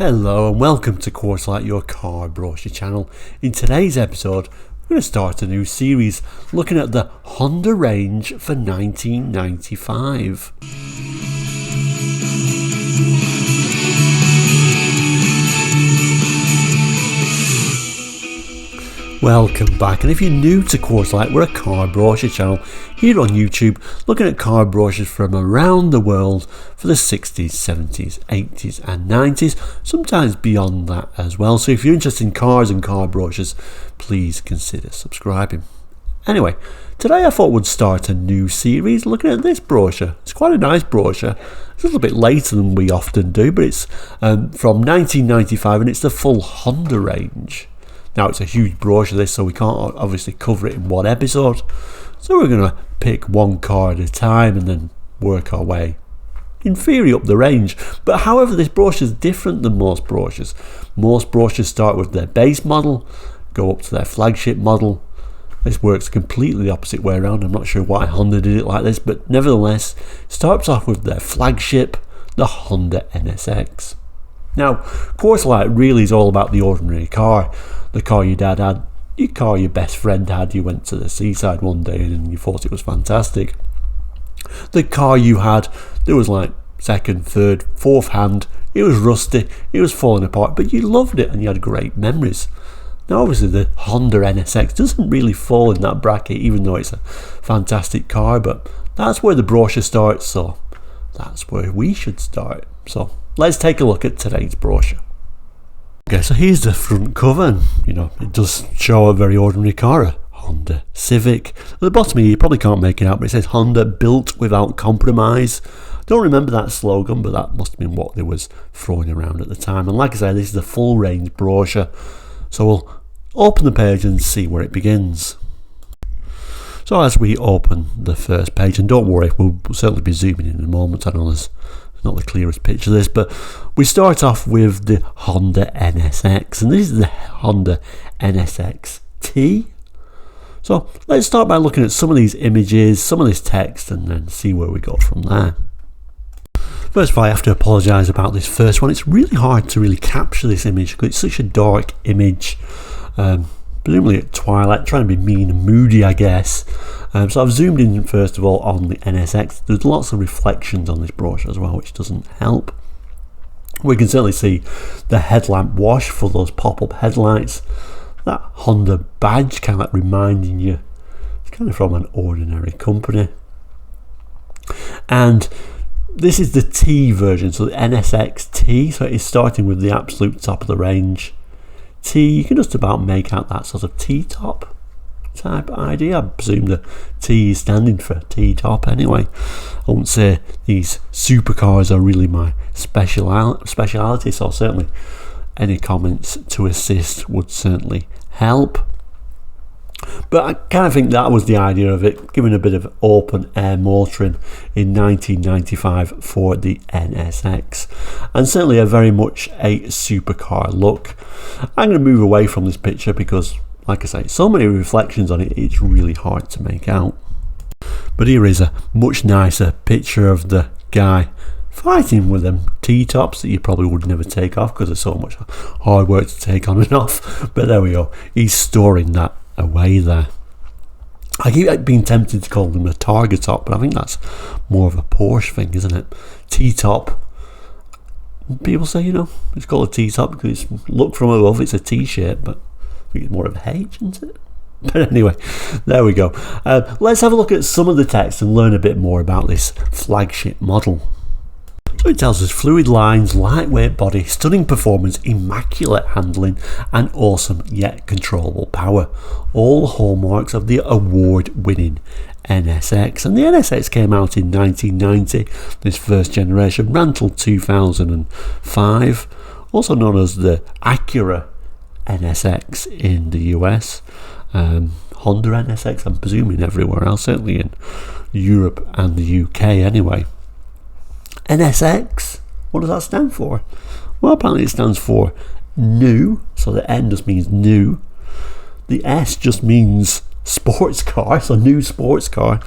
Hello and welcome to Quartzlight, your car brochure channel. In today's episode, we're going to start a new series looking at the Honda range for 1995. Welcome back, and if you're new to Quartzlight, we're a car brochure channel here on YouTube looking at car brochures from around the world for the 60s, 70s, 80s and 90s, sometimes beyond that as well. So if you're interested in cars and car brochures, please consider subscribing. Anyway, today I thought we'd start a new series looking at this brochure. It's quite a nice brochure. It's a little bit later than we often do, but it's from 1995 and it's the full Honda range. Now it's a huge brochure this, so we can't obviously cover it in one episode. So we're going to pick one car at a time and then work our way, in theory, up the range. But however, this brochure is different than most brochures. Most brochures start with their base model, go up to their flagship model. This works completely the opposite way around. I'm not sure why Honda did it like this, but nevertheless, it starts off with their flagship, the Honda NSX. Now, Quartzlight really is all about the ordinary car. The car your dad had, your car your best friend had, you went to the seaside one day and you thought it was fantastic. The car you had, there was like second, third, fourth hand, it was rusty, it was falling apart, but you loved it and you had great memories. Now obviously the Honda NSX doesn't really fall in that bracket, even though it's a fantastic car, but that's where the brochure starts, so that's where we should start. So let's take a look at today's brochure. Okay, so here's the front cover, and it does show a very ordinary car, a Honda Civic. At the bottom here, you probably can't make it out, but it says Honda built without compromise. Don't remember that slogan, but that must have been what they was throwing around at the time. And like I said, this is the full range brochure, so we'll open the page and see where it begins. So as we open the first page, and don't worry, we'll certainly be zooming in a moment. I know there's not the clearest picture of this, but we start off with the Honda NSX, and this is the Honda NSX T. So let's start by looking at some of these images, some of this text, and then see where we go from there. First of all, I have to apologise about this first one. It's really hard to really capture this image because it's such a dark image, presumably at twilight, trying to be mean and moody, I guess. So I've zoomed in first of all on the NSX. There's lots of reflections on this brochure as well, which doesn't help. We can certainly see the headlamp wash for those pop-up headlights. That Honda badge kind of like reminding you it's kind of from an ordinary company. And this is the T version, so the NSX T. So it's starting with the absolute top of the range. T, you can just about make out that sort of T-top type idea. I presume the T is standing for T-top anyway. I won't say these supercars are really my speciality, so certainly any comments to assist would certainly help. But I kind of think that was the idea of it, giving a bit of open air motoring in 1995 for the NSX, and certainly a very much a supercar look. I'm going to move away from this picture because, like I say, so many reflections on it, it's really hard to make out. But here is a much nicer picture of the guy fighting with them T-tops that you probably would never take off because it's so much hard work to take on and off. But there we go, he's storing that away there. I keep being tempted to call them a Targa top, but I think that's more of a Porsche thing, isn't it? T-top. People say, it's called a T-top because it's look from above, it's a T-shape, but I think it's more of a H, isn't it? But anyway, there we go. Let's have a look at some of the text and learn a bit more about this flagship model. So it tells us fluid lines, lightweight body, stunning performance, immaculate handling and awesome yet controllable power. All hallmarks of the award-winning NSX. And the NSX came out in 1990. This first generation ran till 2005. Also known as the Acura NSX in the US. Honda NSX, I'm presuming everywhere else, certainly in Europe and the UK anyway. NSX, what does that stand for? Well, apparently it stands for new, so the N just means new. The S just means sports car, so new sports car.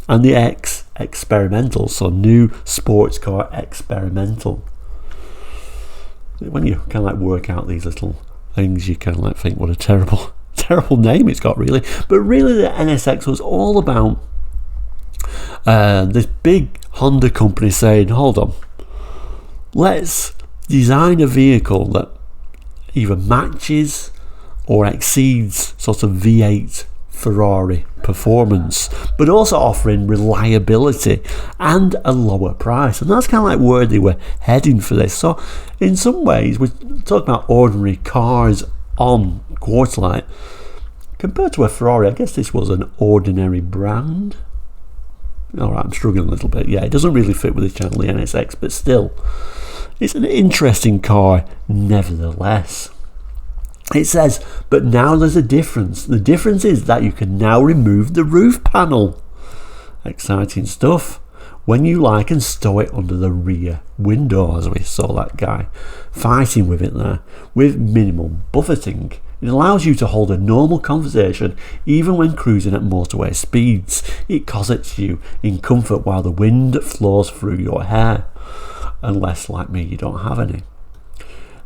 And the X, experimental, so new sports car experimental. when you kind of like work out these little things, you kind of like think what a terrible name it's got, really. But really the NSX was all about this big Honda company saying, hold on, let's design a vehicle that either matches or exceeds sort of V8 Ferrari performance, but also offering reliability and a lower price. And that's kind of like where they were heading for this. So in some ways, we're talking about ordinary cars on Quartzlite. Compared to a Ferrari, I guess this was an ordinary brand. Alright, I'm struggling a little bit. Yeah, it doesn't really fit with the channel, the NSX, but still, it's an interesting car nevertheless. It says, but now there's a difference. The difference is that you can now remove the roof panel. Exciting stuff. When you like, and stow it under the rear window, as we saw that guy fighting with it there, with minimal buffeting. It allows you to hold a normal conversation even when cruising at motorway speeds. It cosets you in comfort while the wind flows through your hair. Unless, like me, you don't have any.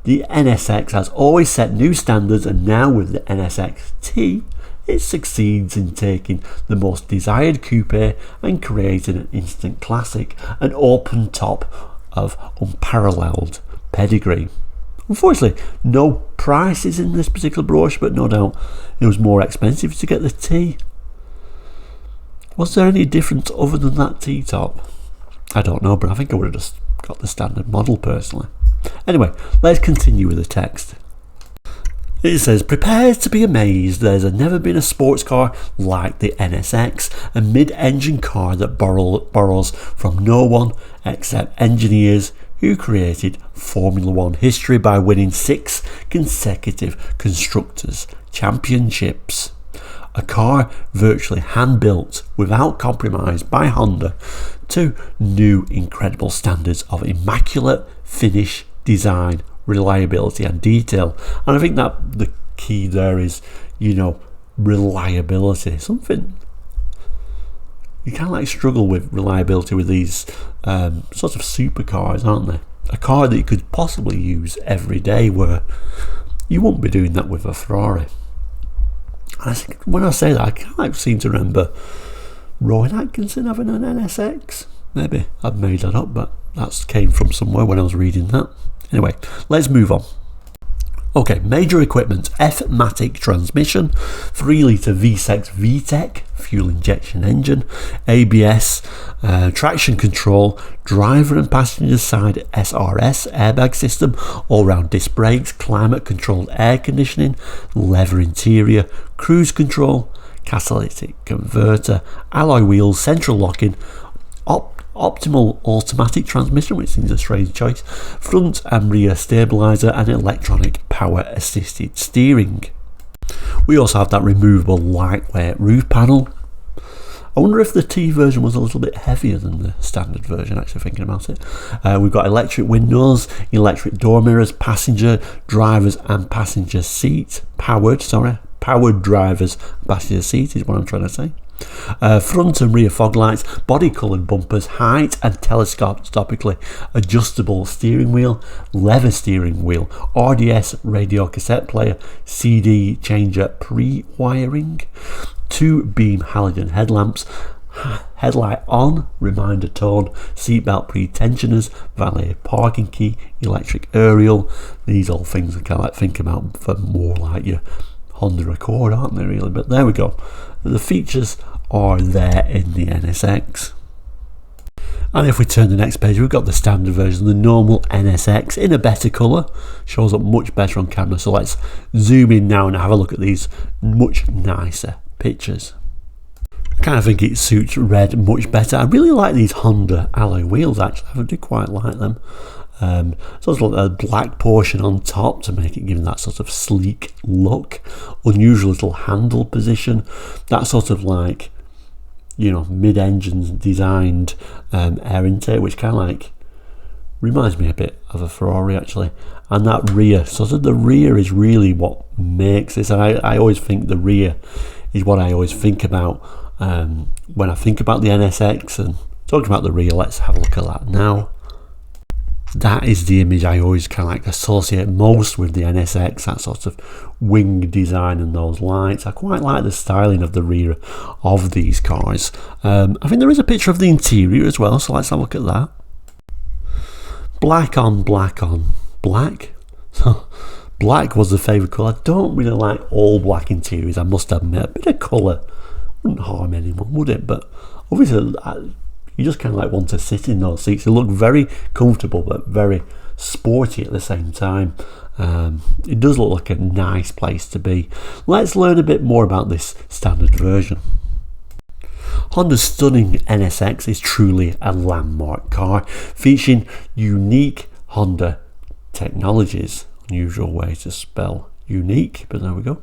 The NSX has always set new standards, and now with the NSX-T, it succeeds in taking the most desired coupe and creating an instant classic, an open top of unparalleled pedigree. Unfortunately, no prices in this particular brochure, but no doubt it was more expensive to get the T. Was there any difference other than that T-top? I don't know, but I think I would have just got the standard model personally. Anyway, let's continue with the text. It says, prepare to be amazed. There's never been a sports car like the NSX, a mid-engine car that borrows from no one except engineers who created Formula One history by winning 6 consecutive Constructors' Championships. A car virtually hand-built without compromise by Honda to new incredible standards of immaculate finish, design, reliability and detail. And I think that the key there is, reliability. Something you kind of like struggle with reliability with these sort of supercars, aren't they? A car that you could possibly use every day, where you won't be doing that with a Ferrari. I think when I say that, I kind of like seem to remember Rowan Atkinson having an NSX. Maybe I've made that up, but that came from somewhere when I was reading that. Anyway, let's move on. Okay, major equipment: F-matic transmission, 3-litre V6 VTEC fuel injection engine, ABS, traction control, driver and passenger side SRS airbag system, all-round disc brakes, climate controlled air conditioning, leather interior, cruise control, catalytic converter, alloy wheels, central locking, optimal automatic transmission, which seems a strange choice, front and rear stabilizer, and electronic power assisted steering. We also have that removable lightweight roof panel. I wonder if the T version was a little bit heavier than the standard version, actually thinking about it. We've got electric windows, electric door mirrors, passenger, drivers and passenger seat, powered drivers and passenger seat is what I'm trying to say. Front and rear fog lights, body coloured bumpers, height and telescopically adjustable steering wheel, leather steering wheel, RDS radio cassette player, CD changer pre-wiring, 2 beam halogen headlamps, headlight on, reminder tone, seatbelt pre-tensioners, valet parking key, electric aerial. These all things I kind of like think about for more like your Honda Accord, aren't they really? But there we go. The features are there in the NSX. And if we turn the next page, we've got the standard version, the normal NSX in a better colour. Shows up much better on camera. So let's zoom in now and have a look at these much nicer pictures. I kind of think it suits red much better. I really like these Honda alloy wheels, actually. I do quite like them. Sort of like a black portion on top to make it give that sort of sleek look. Unusual little handle position. That sort of like, mid-engine designed air intake, which kind of like reminds me a bit of a Ferrari actually. And that rear, sort of the rear is really what makes this. And I always think the rear is what I always think about when I think about the NSX. And talking about the rear, let's have a look at that now. That is the image I always kind of like associate most with the NSX, that sort of wing design and those lights. I quite like the styling of the rear of these cars. I think there is a picture of the interior as well, so let's have a look at that. Black on black on black. Black was the favourite colour. I don't really like all black interiors, I must admit. A bit of colour wouldn't harm anyone, would it? But obviously you just kind of like want to sit in those seats. They look very comfortable but very sporty at the same time. It does look like a nice place to be. Let's learn a bit more about this standard version. Honda's stunning NSX is truly a landmark car, featuring unique Honda technologies. Unusual way to spell unique, but there we go.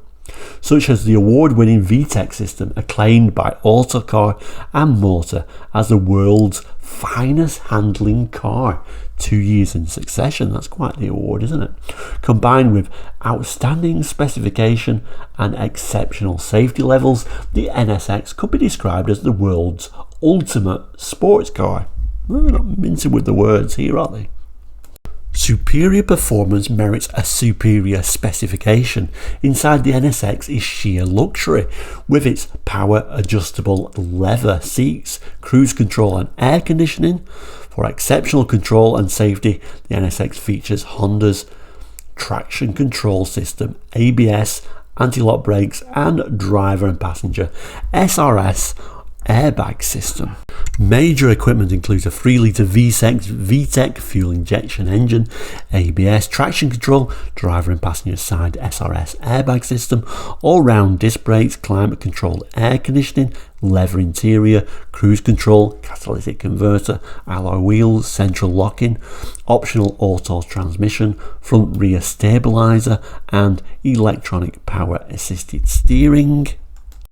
Such as the award-winning VTEC system, acclaimed by Autocar and Motor as the world's finest handling car 2 years in succession. That's quite the award, isn't it? Combined with outstanding specification and exceptional safety levels, the NSX could be described as the world's ultimate sports car. Well, they're not mincing with the words here, are they? Superior performance merits a superior specification. Inside the NSX is sheer luxury, with its power adjustable leather seats, cruise control and air conditioning. For exceptional control and safety, the NSX features Honda's traction control system, ABS, anti-lock brakes and driver and passenger SRS airbag system. Major equipment includes a 3-litre VTEC fuel injection engine, ABS, traction control, driver and passenger side SRS airbag system, all-round disc brakes, climate controlled air conditioning, leather interior, cruise control, catalytic converter, alloy wheels, central locking, optional auto transmission, front rear stabilizer and electronic power assisted steering.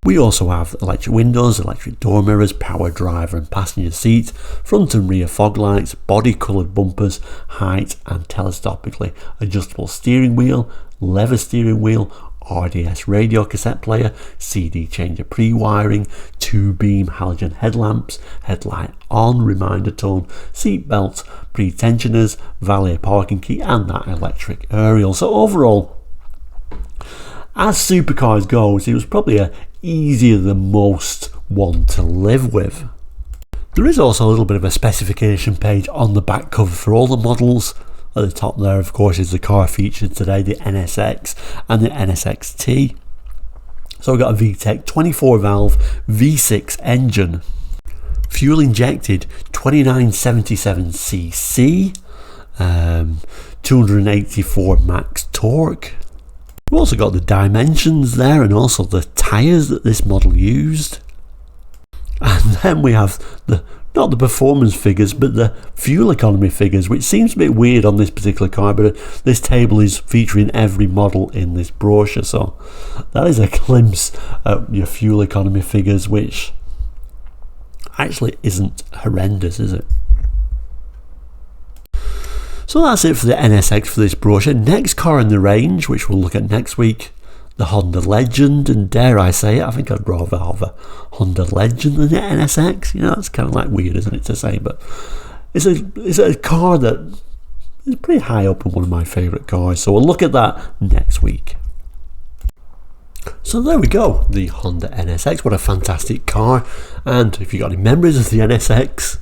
We also have electric windows, electric door mirrors, power driver and passenger seats, front and rear fog lights, body coloured bumpers, height and telescopically adjustable steering wheel, leather steering wheel, RDS radio cassette player, CD changer pre-wiring, 2-beam halogen headlamps, headlight on, reminder tone, seat belts, pre-tensioners, valet parking key and that electric aerial. So overall, as supercars goes, it was probably a easier than most one to live with. There is also a little bit of a specification page on the back cover for all the models. At the top there, of course, is the car featured today, the NSX and the NSX-T. So we've got a VTEC 24 valve V6 engine, fuel injected 2977cc, 284 max torque. We've also got the dimensions there and also the tyres that this model used. And then we have not the performance figures but the fuel economy figures, which seems a bit weird on this particular car, but this table is featuring every model in this brochure, so that is a glimpse at your fuel economy figures, which actually isn't horrendous, is it? So that's it for the NSX for this brochure. Next car in the range, which we'll look at next week, the Honda Legend, and dare I say it, I think I'd rather have a Honda Legend than the NSX. You know, that's kind of like weird, isn't it, to say, but it's a car that is pretty high up in one of my favourite cars, so we'll look at that next week. So there we go, the Honda NSX. What a fantastic car. And if you've got any memories of the NSX,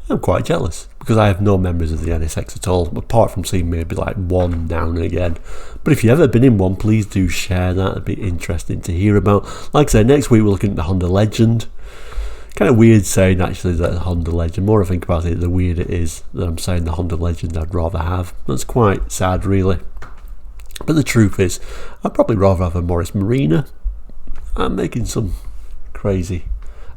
I'm quite jealous, because I have no memories of the NSX at all, apart from seeing maybe like one now and again. But if you've ever been in one, please do share that. It'd be interesting to hear about. Like I say, next week we're looking at the Honda Legend. Kind of weird saying actually that the Honda Legend. The more I think about it, the weirder it is that I'm saying the Honda Legend I'd rather have. That's quite sad, really. But the truth is, I'd probably rather have a Morris Marina. I'm making some crazy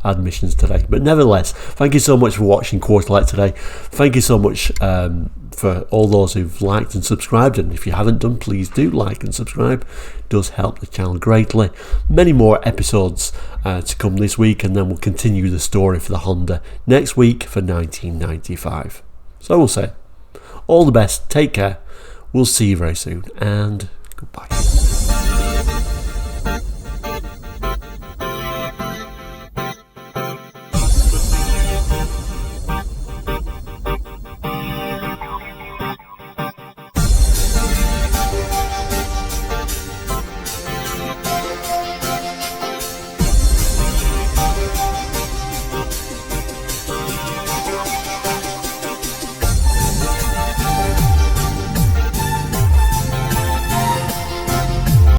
admissions today, but nevertheless, thank you so much for watching Quarter Light today. Thank you so much for all those who've liked and subscribed, and if you haven't done, please do like and subscribe. It does help the channel greatly. Many more episodes to come this week, and then we'll continue the story for the Honda next week for 1995. So we'll say all the best, take care, we'll see you very soon, and goodbye.